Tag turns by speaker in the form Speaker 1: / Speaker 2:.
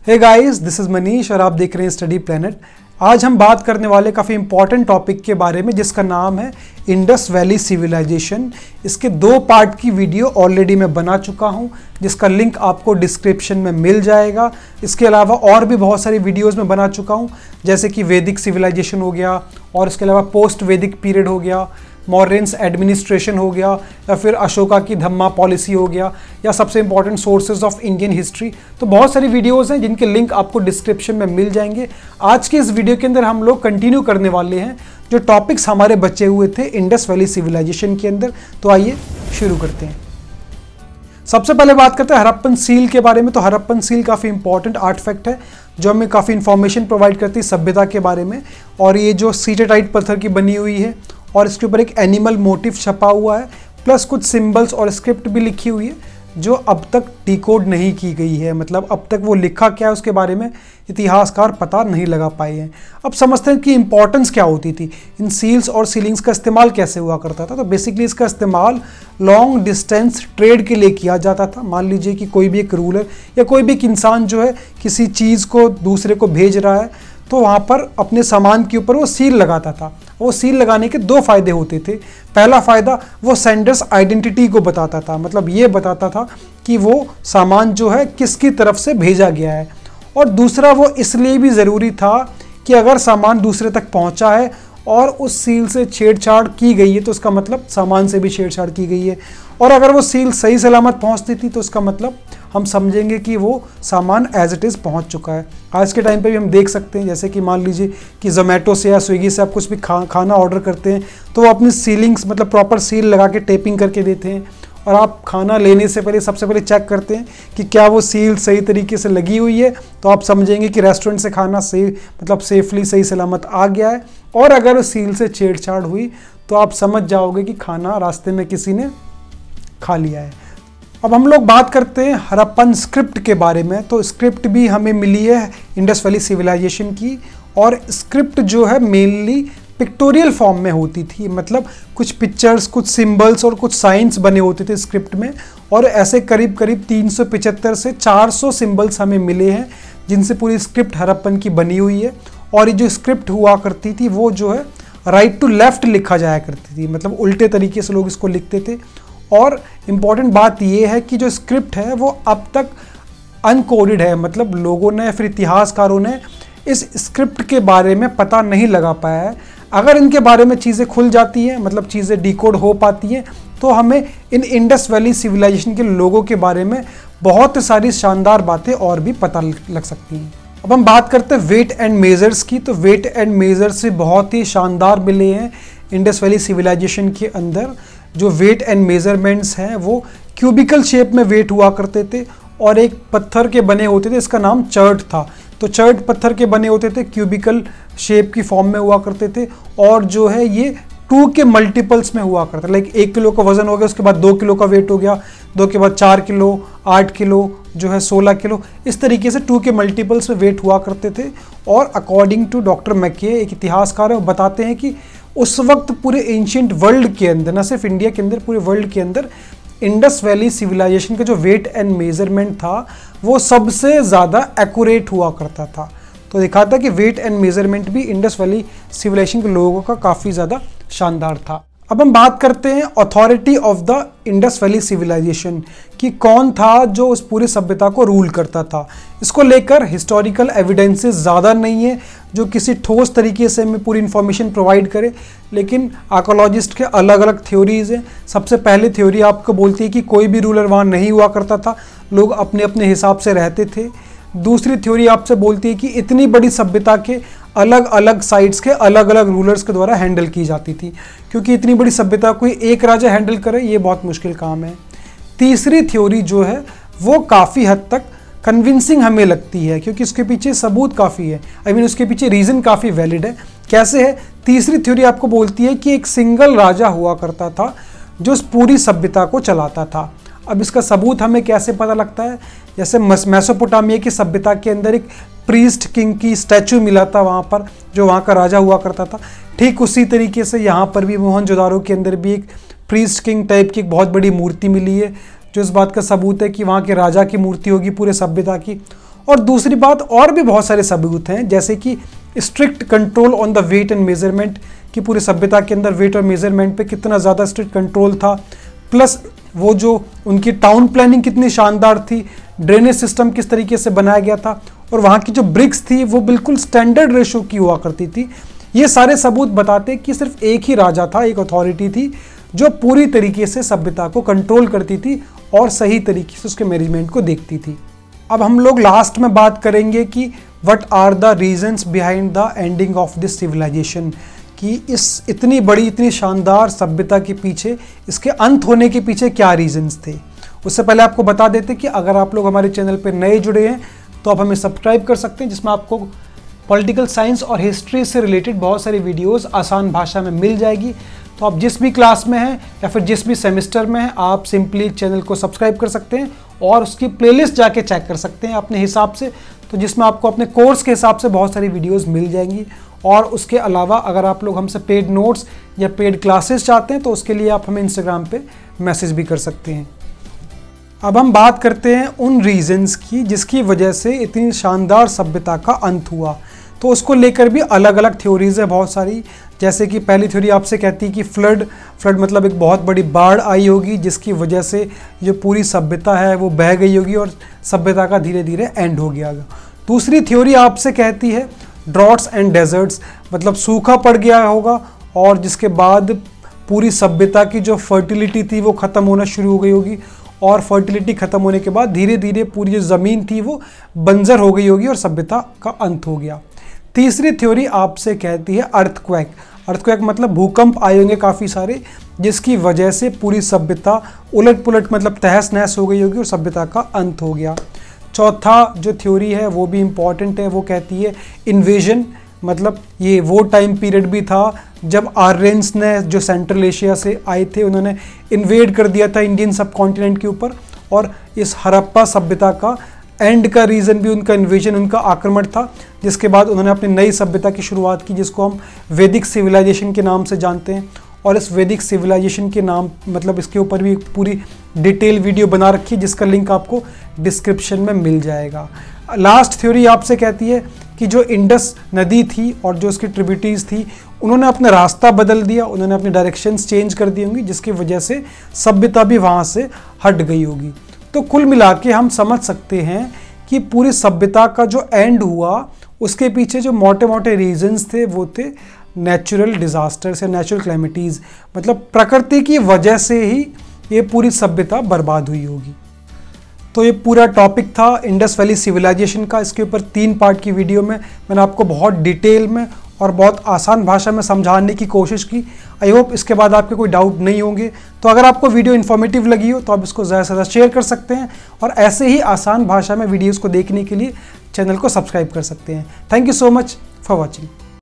Speaker 1: Hey guys, this is Manish और आप देख रहे हैं स्टडी प्लैनेट। आज हम बात करने वाले काफ़ी इंपॉर्टेंट टॉपिक के बारे में जिसका नाम है इंडस वैली सिविलाइजेशन। इसके 2 पार्ट की वीडियो ऑलरेडी मैं बना चुका हूं, जिसका लिंक आपको डिस्क्रिप्शन में मिल जाएगा। इसके अलावा और भी बहुत सारी वीडियोस मैं बना चुका हूं, जैसे कि वैदिक सिविलाइजेशन हो गया और इसके अलावा पोस्ट वैदिक पीरियड हो गया, मॉरेंस एडमिनिस्ट्रेशन हो गया, या फिर अशोका की धम्मा पॉलिसी हो गया, या सबसे important sources of Indian history. तो बहुत सारी वीडियोस हैं जिनके लिंक आपको डिस्क्रिप्शन में मिल जाएंगे। आज के इस वीडियो के अंदर हम लोग कंटिन्यू करने वाले हैं जो टॉपिक्स हमारे बचे हुए थे इंडस वैली सिविलाइजेशन के अंदर। तो आइए शुरू करते हैं। सबसे पहले बात करते हैं हड़प्पन सील के बारे में। तो हड़प्पन सील काफ़ी इंपॉर्टेंट आर्टिफैक्ट है जो हमें काफ़ी इंफॉर्मेशन प्रोवाइड करती है सभ्यता के बारे में। और ये जो सीटेटाइट पत्थर की बनी हुई है और इसके ऊपर एक एनिमल मोटिव छपा हुआ है, प्लस कुछ सिंबल्स और स्क्रिप्ट भी लिखी हुई है जो अब तक डिकोड नहीं की गई है। मतलब अब तक वो लिखा क्या है उसके बारे में इतिहासकार पता नहीं लगा पाए हैं। अब समझते हैं कि इंपॉर्टेंस क्या होती थी, इन सील्स और सीलिंग्स का इस्तेमाल कैसे हुआ करता था। तो बेसिकली इसका इस्तेमाल लॉन्ग डिस्टेंस ट्रेड के लिए किया जाता था। मान लीजिए कि कोई भी एक रूलर या कोई भी एक इंसान जो है किसी चीज़ को दूसरे को भेज रहा है, तो वहाँ पर अपने सामान के ऊपर वो सील लगाता था। वो सील लगाने के 2 फायदे होते थे। पहला फ़ायदा, वो सेंडर्स आइडेंटिटी को बताता था, मतलब ये बताता था कि वो सामान जो है किसकी तरफ से भेजा गया है। और दूसरा, वो इसलिए भी ज़रूरी था कि अगर सामान दूसरे तक पहुँचा है और उस सील से छेड़छाड़ की गई है तो उसका मतलब सामान से भी छेड़छाड़ की गई है। और अगर वो सील सही सलामत पहुंचती थी तो उसका मतलब हम समझेंगे कि वो सामान एज इट इज़ पहुंच चुका है। आज के टाइम पे भी हम देख सकते हैं, जैसे कि मान लीजिए कि जोमेटो से या स्विगी से आप कुछ भी खाना ऑर्डर करते हैं तो वो अपनी सीलिंग्स मतलब प्रॉपर सील लगा के टेपिंग करके देते हैं। और आप खाना लेने से पहले सबसे पहले चेक करते हैं कि क्या वो सील सही तरीके से लगी हुई है, तो आप समझेंगे कि रेस्टोरेंट से खाना सेफली सही सलामत आ गया है। और अगर उस सील से छेड़छाड़ हुई तो आप समझ जाओगे कि खाना रास्ते में किसी ने खा लिया है। अब हम लोग बात करते हैं हड़प्पन स्क्रिप्ट के बारे में। तो स्क्रिप्ट भी हमें मिली है इंडस वैली सिविलाइजेशन की, और स्क्रिप्ट जो है मेनली पिक्टोरियल फॉर्म में होती थी, मतलब कुछ पिक्चर्स, कुछ सिंबल्स और कुछ साइंस बने होते थे स्क्रिप्ट में। और ऐसे करीब करीब 375 से 400 सिंबल्स हमें मिले हैं जिनसे पूरी स्क्रिप्ट हड़प्पन की बनी हुई है। और ये जो स्क्रिप्ट हुआ करती थी वो जो है राइट टू लेफ्ट लिखा जाया करती थी, मतलब उल्टे तरीके से लोग इसको लिखते थे। और इम्पॉर्टेंट बात ये है कि जो स्क्रिप्ट है वो अब तक अनकोडेड है, मतलब लोगों ने या फिर इतिहासकारों ने इस स्क्रिप्ट के बारे में पता नहीं लगा पाया है। अगर इनके बारे में चीज़ें खुल जाती हैं, मतलब चीज़ें डिकोड हो पाती हैं, तो हमें इन इंडस वैली सिविलाइजेशन के लोगों के बारे में बहुत सारी शानदार बातें और भी पता लग सकती हैं। अब हम बात करते हैं वेट एंड मेजर्स की। तो वेट एंड मेजर्स से बहुत ही शानदार मिले हैं इंडस वैली सिविलाइजेशन के अंदर। जो वेट एंड मेजरमेंट्स हैं वो क्यूबिकल शेप में वेट हुआ करते थे और एक पत्थर के बने होते थे, इसका नाम चर्ट था। तो चर्ट पत्थर के बने होते थे, क्यूबिकल शेप की फॉर्म में हुआ करते थे। और जो है ये 2 के मल्टीपल्स में हुआ करता है। लाइक 1 किलो का वजन हो गया, उसके बाद 2 किलो का वेट हो गया, 2 के बाद 4 किलो, 8 किलो, जो है 16 किलो, इस तरीके से 2 के मल्टीपल्स में वेट हुआ करते थे। और अकॉर्डिंग टू डॉक्टर मैके, एक इतिहासकार है, वो बताते हैं कि उस वक्त पूरे एंशिएंट वर्ल्ड के अंदर, न सिर्फ इंडिया के अंदर, पूरे वर्ल्ड के अंदर इंडस वैली सिविलाइजेशन का जो वेट एंड मेजरमेंट था वो सबसे ज़्यादा एक्यूरेट हुआ करता था। तो देखा था कि वेट एंड मेजरमेंट भी इंडस वैली सिविलाइजेशन के लोगों का काफ़ी ज़्यादा शानदार था। अब हम बात करते हैं authority of the Indus valley civilization कि कौन था जो उस पूरी सभ्यता को रूल करता था। इसको लेकर हिस्टोरिकल एविडेंसेस ज़्यादा नहीं है जो किसी ठोस तरीके से हमें पूरी इन्फॉर्मेशन प्रोवाइड करे, लेकिन आर्कोलॉजिस्ट के अलग अलग थ्योरीज हैं। सबसे पहले थ्योरी आपको बोलती है कि कोई भी रूलर वहाँ नहीं हुआ करता था, लोग अपने अपने हिसाब से रहते थे। दूसरी थ्योरी आपसे बोलती है कि इतनी बड़ी सभ्यता के अलग अलग साइड्स के अलग अलग रूलर्स के द्वारा हैंडल की जाती थी, क्योंकि इतनी बड़ी सभ्यता कोई एक राजा हैंडल करे ये बहुत मुश्किल काम है। तीसरी थ्योरी जो है वो काफ़ी हद तक कन्विंसिंग हमें लगती है, क्योंकि उसके पीछे सबूत काफ़ी है, उसके पीछे रीज़न काफ़ी वैलिड है। कैसे है? तीसरी थ्योरी आपको बोलती है कि एक सिंगल राजा हुआ करता था जो उस पूरी सभ्यता को चलाता था। अब इसका सबूत हमें कैसे पता लगता है? जैसे मेसोपोटामिया की सभ्यता के अंदर एक प्रीस्ट किंग की स्टैचू मिला था वहाँ पर, जो वहाँ का राजा हुआ करता था। ठीक उसी तरीके से यहाँ पर भी मोहनजोदारो के अंदर भी एक प्रीस्ट किंग टाइप की एक बहुत बड़ी मूर्ति मिली है, जो इस बात का सबूत है कि वहाँ के राजा की मूर्ति होगी पूरे सभ्यता की। और दूसरी बात, और भी बहुत सारे सबूत हैं, जैसे कि strict control on the weight and measurement, कि पूरी सभ्यता के अंदर वेट और मेजरमेंट पे कितना ज़्यादा स्ट्रिक्ट कंट्रोल था, प्लस वो जो उनकी टाउन प्लानिंग कितनी शानदार थी, ड्रेनेज सिस्टम किस तरीके से बनाया गया था, और वहाँ की जो ब्रिक्स थी वो बिल्कुल स्टैंडर्ड रेशो की हुआ करती थी। ये सारे सबूत बताते कि सिर्फ एक ही राजा था, एक अथॉरिटी थी जो पूरी तरीके से सभ्यता को कंट्रोल करती थी और सही तरीके से उसके मैनेजमेंट को देखती थी। अब हम लोग लास्ट में बात करेंगे कि what are the reasons behind the ending of this civilization, कि इस इतनी बड़ी, इतनी शानदार सभ्यता के पीछे, इसके अंत होने के पीछे क्या रीजंस थे। उससे पहले आपको बता देते कि अगर आप लोग हमारे चैनल पर नए जुड़े हैं तो आप हमें सब्सक्राइब कर सकते हैं, जिसमें आपको पॉलिटिकल साइंस और हिस्ट्री से रिलेटेड बहुत सारी वीडियोस आसान भाषा में मिल जाएगी। तो आप जिस भी क्लास में हैं या फिर जिस भी सेमेस्टर में हैं, आप सिंपली चैनल को सब्सक्राइब कर सकते हैं और उसकी प्लेलिस्ट जाके चेक कर सकते हैं अपने हिसाब से, तो जिसमें आपको अपने कोर्स के हिसाब से बहुत सारी वीडियोस मिल जाएंगी। और उसके अलावा अगर आप लोग हमसे पेड नोट्स या पेड क्लासेस चाहते हैं तो उसके लिए आप हमें इंस्टाग्राम पे मैसेज भी कर सकते हैं। अब हम बात करते हैं उन रीजंस की जिसकी वजह से इतनी शानदार सभ्यता का अंत हुआ। तो उसको लेकर भी अलग अलग थ्योरीज है बहुत सारी, जैसे कि पहली थ्योरी आपसे कहती है कि फ्लड मतलब एक बहुत बड़ी बाढ़ आई होगी जिसकी वजह से जो पूरी सभ्यता है वो बह गई होगी और सभ्यता का धीरे धीरे एंड हो गया। दूसरी थ्योरी आपसे कहती है ड्रॉट्स एंड डेजर्ट्स, मतलब सूखा पड़ गया होगा और जिसके बाद पूरी सभ्यता की जो फर्टिलिटी थी वो ख़त्म होना शुरू हो गई होगी, और फर्टिलिटी ख़त्म होने के बाद धीरे धीरे पूरी जो ज़मीन थी वो बंजर हो गई होगी और सभ्यता का अंत हो गया। तीसरी थ्योरी आपसे कहती है अर्थक्वेक मतलब भूकंप आए होंगे काफ़ी सारे, जिसकी वजह से पूरी सभ्यता उलट पुलट मतलब तहस नहस हो गई होगी और सभ्यता का अंत हो गया। चौथा जो थ्योरी है वो भी इम्पॉर्टेंट है, वो कहती है इन्वेजन, मतलब ये वो टाइम पीरियड भी था जब आर्यंस ने जो सेंट्रल एशिया से आए थे उन्होंने इन्वेड कर दिया था इंडियन सब कॉन्टिनेंट के ऊपर, और इस हड़प्पा सभ्यता का एंड का रीज़न भी उनका इन्वेजन, उनका आक्रमण था, जिसके बाद उन्होंने अपनी नई सभ्यता की शुरुआत की जिसको हम वैदिक सिविलाइजेशन के नाम से जानते हैं। और इस वैदिक सिविलाइजेशन के नाम मतलब इसके ऊपर भी एक पूरी डिटेल वीडियो बना रखी है जिसका लिंक आपको डिस्क्रिप्शन में मिल जाएगा। लास्ट थ्योरी आपसे कहती है कि जो इंडस नदी थी और जो उसकी ट्रिब्यूटरीज थी उन्होंने अपना रास्ता बदल दिया, उन्होंने अपने डायरेक्शंस चेंज कर दी होंगी, जिसकी वजह से सभ्यता भी वहाँ से हट गई होगी। तो कुल मिला के हम समझ सकते हैं कि पूरी सभ्यता का जो एंड हुआ उसके पीछे जो मोटे मोटे रीजंस थे वो थे नेचुरल डिज़ास्टर्स या नेचुरल क्लैमिटीज़, मतलब प्रकृति की वजह से ही ये पूरी सभ्यता बर्बाद हुई होगी। तो ये पूरा टॉपिक था इंडस वैली सिविलाइजेशन का। इसके ऊपर 3 पार्ट की वीडियो में मैंने आपको बहुत डिटेल में और बहुत आसान भाषा में समझाने की कोशिश की। आई होप इसके बाद आपके कोई डाउट नहीं होंगे। तो अगर आपको वीडियो इन्फॉर्मेटिव लगी हो तो आप इसको ज़्यादा से ज़्यादा शेयर कर सकते हैं और ऐसे ही आसान भाषा में वीडियोज़ को देखने के लिए चैनल को सब्सक्राइब कर सकते हैं। Thank you so much for watching.